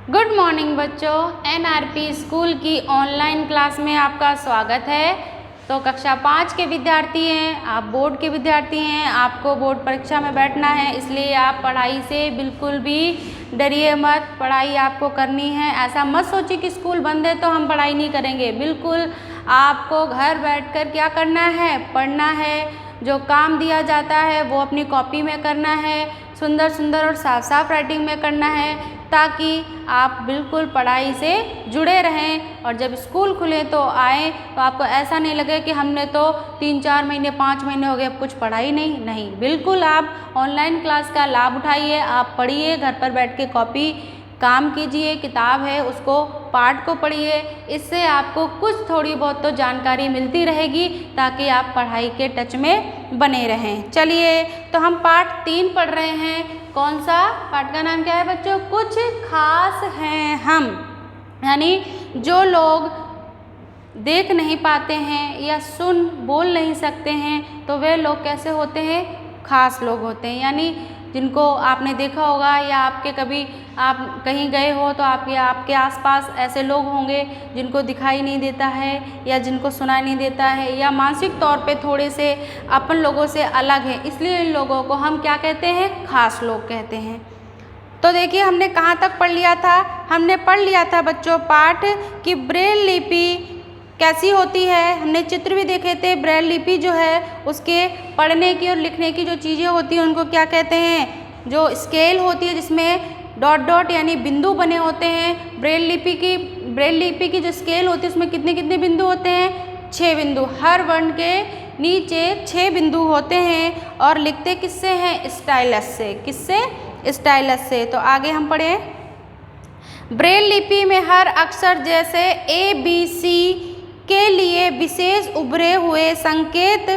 Good morning बच्चों, NRP school की online class में आपका स्वागत है। तो कक्षा 5 के विद्यार्थी हैं, आप बोर्ड के विद्यार्थी हैं, आपको बोर्ड परीक्षा में बैठना है, इसलिए आप पढ़ाई से बिल्कुल भी डरिए मत। पढ़ाई आपको करनी है। ऐसा मत सोचिए कि स्कूल बंद है तो हम पढ़ाई नहीं करेंगे। बिल्कुल आपको घर बैठकर क्या करना है, पढ़ना है। जो काम दिया जाता है वो अपनी कॉपी में करना है, सुंदर सुंदर और साफ साफ राइटिंग में करना है, ताकि आप बिल्कुल पढ़ाई से जुड़े रहें। और जब स्कूल खुले तो आए तो आपको ऐसा नहीं लगे कि हमने तो 3-4 महीने 5 महीने हो गए, अब कुछ पढ़ा ही नहीं। बिल्कुल आप ऑनलाइन क्लास का लाभ उठाइए, आप पढ़िए, घर पर बैठ के कॉपी काम कीजिए, किताब है उसको पाठ को पढ़िए। इससे आपको कुछ थोड़ी बहुत तो जानकारी मिलती रहेगी, ताकि आप पढ़ाई के टच में बने रहें। चलिए, तो हम पाठ 3 पढ़ रहे हैं। कौन सा पाठ का नाम क्या है बच्चों? कुछ खास हैं हम। यानी जो लोग देख नहीं पाते हैं या बोल नहीं सकते हैं, तो वे लोग कैसे होते हैं? खास लोग होते हैं। यानी जिनको आपने देखा होगा या आपके कभी आप कहीं गए हो तो आपके आसपास ऐसे लोग होंगे जिनको दिखाई नहीं देता है या जिनको सुनाई नहीं देता है, या मानसिक तौर पे थोड़े से अपन लोगों से अलग है, इसलिए इन लोगों को हम क्या कहते हैं? खास लोग कहते हैं। तो देखिए, हमने कहाँ तक पढ़ लिया था? हमने पढ़ लिया था बच्चों पाठ कि ब्रेल लिपि कैसी होती है। हमने चित्र भी देखे थे। ब्रेल लिपि जो है उसके पढ़ने की और लिखने की जो चीज़ें होती हैं उनको क्या कहते हैं? जो स्केल होती है जिसमें डॉट डॉट यानी बिंदु बने होते हैं। ब्रेल लिपि की जो स्केल होती है उसमें कितने कितने बिंदु होते हैं? 6 बिंदु। हर वर्ण के नीचे 6 बिंदु होते हैं। और लिखते किससे हैं? स्टाइलस से। किससे? स्टाइलस से। तो आगे हम पढ़ें। ब्रेल लिपि में हर अक्षर जैसे ABC के लिए विशेष उभरे हुए संकेत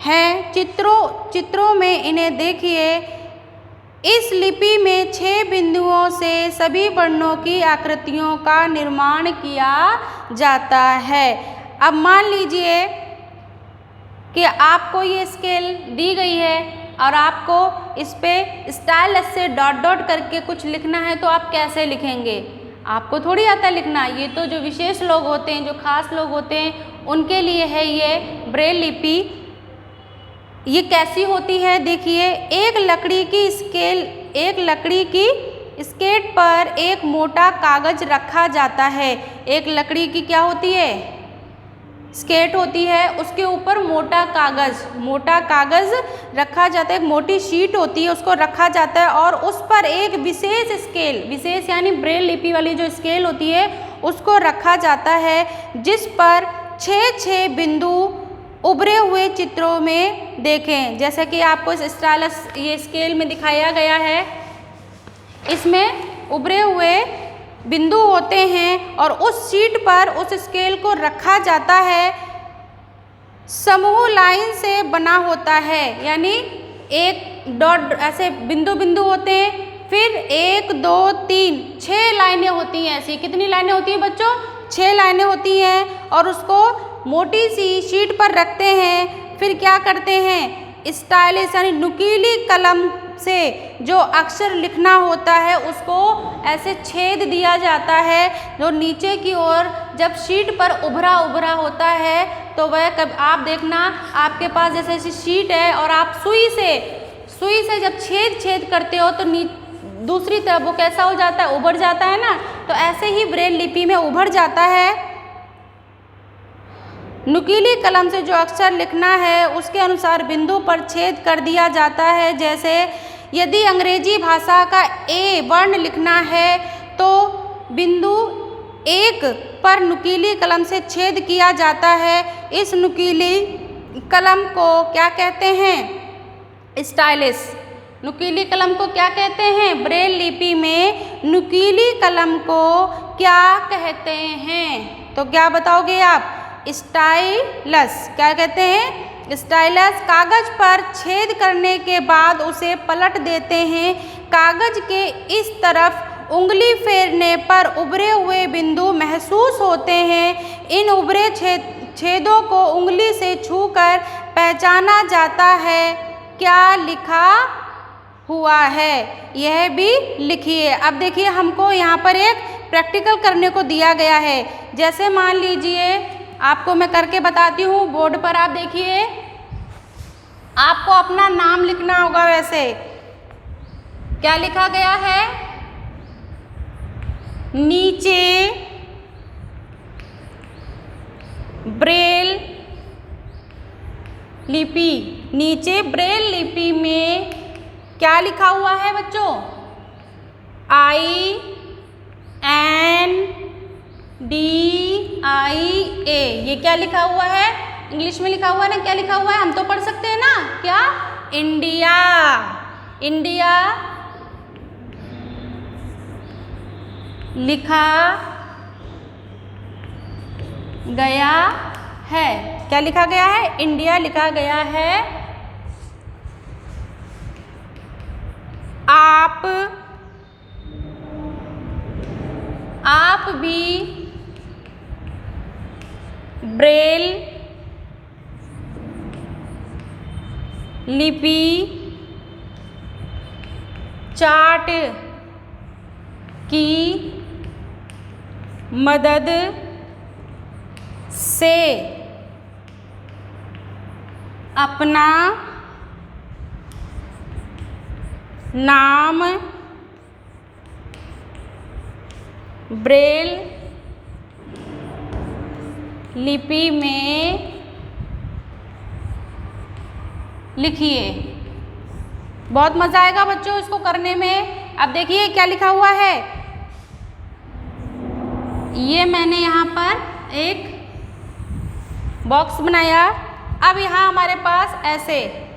हैं। चित्रों में इन्हें देखिए। इस लिपि में 6 बिंदुओं से सभी वर्णों की आकृतियों का निर्माण किया जाता है। अब मान लीजिए कि आपको ये स्केल दी गई है और आपको इस पे स्टाइलस से डॉट डॉट करके कुछ लिखना है, तो आप कैसे लिखेंगे? आपको थोड़ी आता है लिखना। ये तो जो विशेष लोग होते हैं, जो खास लोग होते हैं, उनके लिए है ये ब्रेल लिपि। ये कैसी होती है? देखिए, एक लकड़ी की स्केट पर एक मोटा कागज रखा जाता है। एक लकड़ी की क्या होती है? स्केट होती है, उसके ऊपर मोटा कागज रखा जाता है। एक मोटी शीट होती है, उसको रखा जाता है और उस पर एक विशेष यानी ब्रेल लिपि वाली जो स्केल होती है उसको रखा जाता है, जिस पर 6 बिंदु उभरे हुए चित्रों में देखें। जैसे कि आपको इस स्टाइलस ये स्केल में दिखाया गया है, इसमें उभरे हुए बिंदु होते हैं और उस शीट पर उस स्केल को रखा जाता है। समूह लाइन से बना होता है, यानी एक डॉट ऐसे बिंदु होते हैं, फिर 1 2 3 6 लाइनें होती हैं। ऐसी कितनी लाइनें होती हैं बच्चों? 6 लाइनें होती हैं। और उसको मोटी सी शीट पर रखते हैं। फिर क्या करते हैं? स्टाइलिश यानी नुकीली कलम से जो अक्षर लिखना होता है उसको ऐसे छेद दिया जाता है, जो नीचे की ओर जब शीट पर उभरा होता है तो वह आप देखना, आपके पास जैसे ऐसी शीट है और आप सुई से जब छेद करते हो तो दूसरी तरफ वो कैसा हो जाता है? उभर जाता है ना। तो ऐसे ही ब्रेल लिपि में उभर जाता है। नुकीली कलम से जो अक्षर लिखना है उसके अनुसार बिंदु पर छेद कर दिया जाता है। जैसे यदि अंग्रेजी भाषा का A वर्ण लिखना है तो बिंदु 1 पर नुकीली कलम से छेद किया जाता है। इस नुकीली कलम को क्या कहते हैं? स्टाइलिस। नुकीली कलम को क्या कहते हैं? ब्रेल लिपि में नुकीली कलम को क्या कहते हैं? तो क्या बताओगे आप? स्टाइलस। क्या कहते हैं? स्टाइलस। कागज पर छेद करने के बाद उसे पलट देते हैं। कागज के इस तरफ उंगली फेरने पर उभरे हुए बिंदु महसूस होते हैं। इन उभरे छेदों को उंगली से छूकर पहचाना जाता है क्या लिखा हुआ है, यह भी लिखिए। अब देखिए हमको यहाँ पर एक प्रैक्टिकल करने को दिया गया है। जैसे मान लीजिए आपको मैं करके बताती हूँ, बोर्ड पर आप देखिए, आपको अपना नाम लिखना होगा। वैसे क्या लिखा गया है? नीचे ब्रेल लिपि, नीचे ब्रेल लिपि में क्या लिखा हुआ है बच्चों? INDIA, ये क्या लिखा हुआ है? इंग्लिश में लिखा हुआ है ना, क्या लिखा हुआ है? हम तो पढ़ सकते हैं ना, क्या? इंडिया, इंडिया लिखा गया है। क्या लिखा गया है? इंडिया लिखा गया है। आप भी ब्रेल लिपि चार्ट की मदद से अपना नाम ब्रेल लिपि में लिखिए। बहुत मज़ा आएगा बच्चों इसको करने में। अब देखिए क्या लिखा हुआ है, ये मैंने यहाँ पर एक बॉक्स बनाया। अब यहाँ हमारे पास ऐसे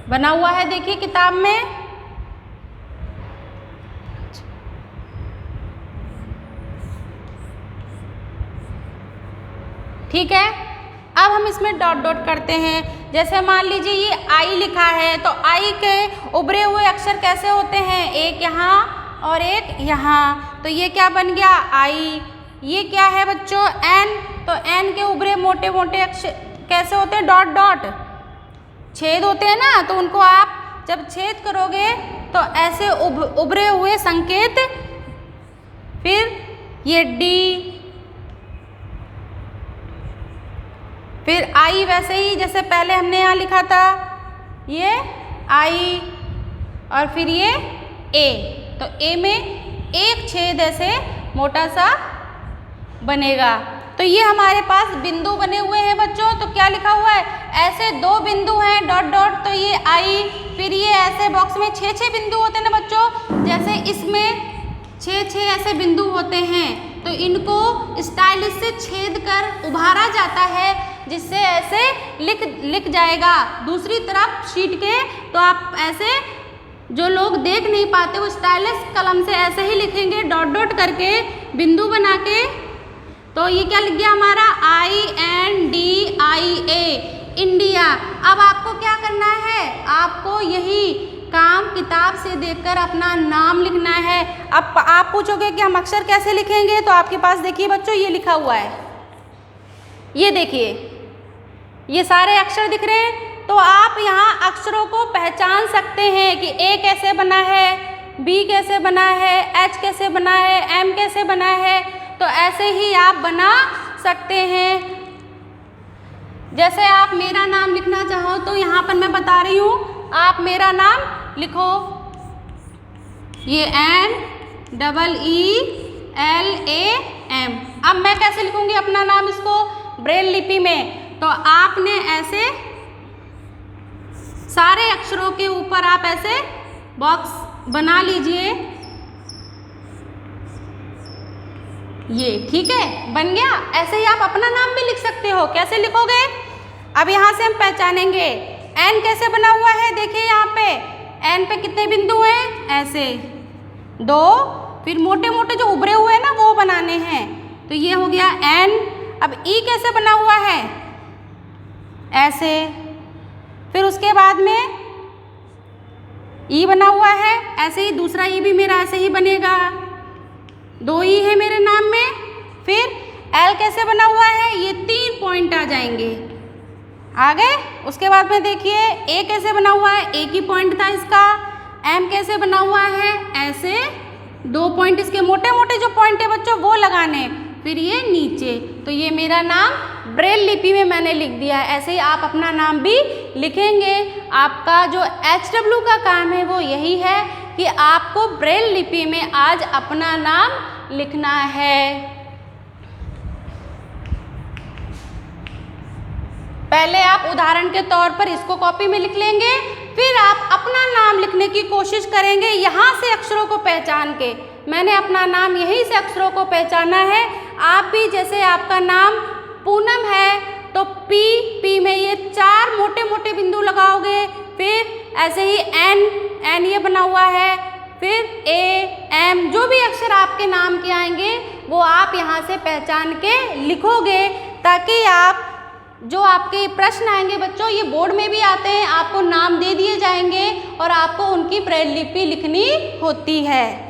बना हुआ है, देखिए किताब में। ठीक है, अब हम इसमें डॉट डॉट करते हैं। जैसे मान लीजिए ये आई लिखा है, तो आई के उभरे हुए अक्षर कैसे होते हैं? एक यहाँ और एक यहाँ, तो ये क्या बन गया? आई। ये क्या है बच्चों? एन। तो एन के उभरे मोटे मोटे अक्षर कैसे होते हैं? डॉट डॉट, छेद होते हैं ना, तो उनको आप जब छेद करोगे तो ऐसे उभरे हुए संकेत। फिर ये डी, फिर आई, वैसे ही जैसे पहले हमने यहाँ लिखा था, ये आई, और फिर ये ए। तो ए में एक छेद ऐसे मोटा सा बनेगा। तो ये हमारे पास बिंदु बने हुए हैं बच्चों। तो क्या लिखा हुआ है? ऐसे दो बिंदु हैं डॉट डॉट, तो ये आई। फिर ये ऐसे बॉक्स में 6 बिंदु होते हैं ना बच्चों, जैसे इसमें 6 ऐसे बिंदु होते हैं, तो इनको स्टाइलिश से छेद कर उभारा जाता है, जिससे ऐसे लिख जाएगा। दूसरी तरफ शीट के तो आप ऐसे, जो लोग देख नहीं पाते वो स्टाइलिश कलम से ऐसे ही लिखेंगे डॉट डॉट करके, बिंदु बना के। तो ये क्या लिख गया हमारा? INDIA, India. अब आपको क्या करना है? आपको यही काम किताब से देखकर अपना नाम लिखना है। अब आप पूछोगे कि हम अक्षर कैसे लिखेंगे, तो आपके पास देखिए बच्चों ये लिखा हुआ है, ये देखिए ये सारे अक्षर दिख रहे हैं। तो आप यहाँ अक्षरों को पहचान सकते हैं कि A कैसे बना है, B कैसे बना है, H कैसे बना है, M कैसे बना है। तो ऐसे ही आप बना सकते हैं। जैसे आप मेरा नाम लिखना चाहो तो यहाँ पर मैं बता रही हूँ, आप मेरा नाम लिखो, ये NEELAM। अब मैं कैसे लिखूँगी अपना नाम, इसको ब्रेल लिपि में। तो आपने ऐसे सारे अक्षरों के ऊपर आप ऐसे बॉक्स बना लीजिए, ये ठीक है, बन गया। ऐसे ही आप अपना नाम भी लिख सकते हो। कैसे लिखोगे? अब यहाँ से हम पहचानेंगे एन कैसे बना हुआ है। देखिए यहाँ पे एन पे कितने बिंदु हैं? ऐसे 2, फिर मोटे मोटे जो उभरे हुए हैं ना वो बनाने हैं। तो ये हो गया एन। अब ई कैसे बना हुआ है? ऐसे, फिर उसके बाद में ई बना हुआ है, ऐसे ही दूसरा ई भी मेरा ऐसे ही बनेगा। 2 ई है मेरे नाम में। फिर एल कैसे बना हुआ है, ये 3 पॉइंट आ जाएंगे। आ गए। उसके बाद में देखिए ए कैसे बना हुआ है, एक ही पॉइंट था इसका। एम कैसे बना हुआ है, ऐसे 2 पॉइंट इसके मोटे मोटे जो पॉइंट है बच्चों वो लगाने, फिर ये नीचे। तो ये मेरा नाम ब्रेल लिपि में मैंने लिख दिया है। ऐसे ही आप अपना नाम भी लिखेंगे। आपका जो HW का काम है वो यही है कि आपको ब्रेल लिपि में आज अपना नाम लिखना है। पहले आप उदाहरण के तौर पर इसको कॉपी में लिख लेंगे, फिर आप अपना नाम लिखने की कोशिश करेंगे यहाँ से अक्षरों को पहचान के। मैंने अपना नाम यहीं से अक्षरों को पहचाना है। आप भी जैसे आपका नाम पूनम है तो पी में ये 4 मोटे मोटे बिंदु लगाओगे, फिर ऐसे ही एन ये बना हुआ है, फिर ए एम जो भी अक्षर आपके नाम के आएंगे वो आप यहाँ से पहचान के लिखोगे, ताकि आप जो आपके प्रश्न आएंगे बच्चों ये बोर्ड में भी आते हैं, आपको नाम दे दिए जाएंगे और आपको उनकी ब्रेल लिपि लिखनी होती है।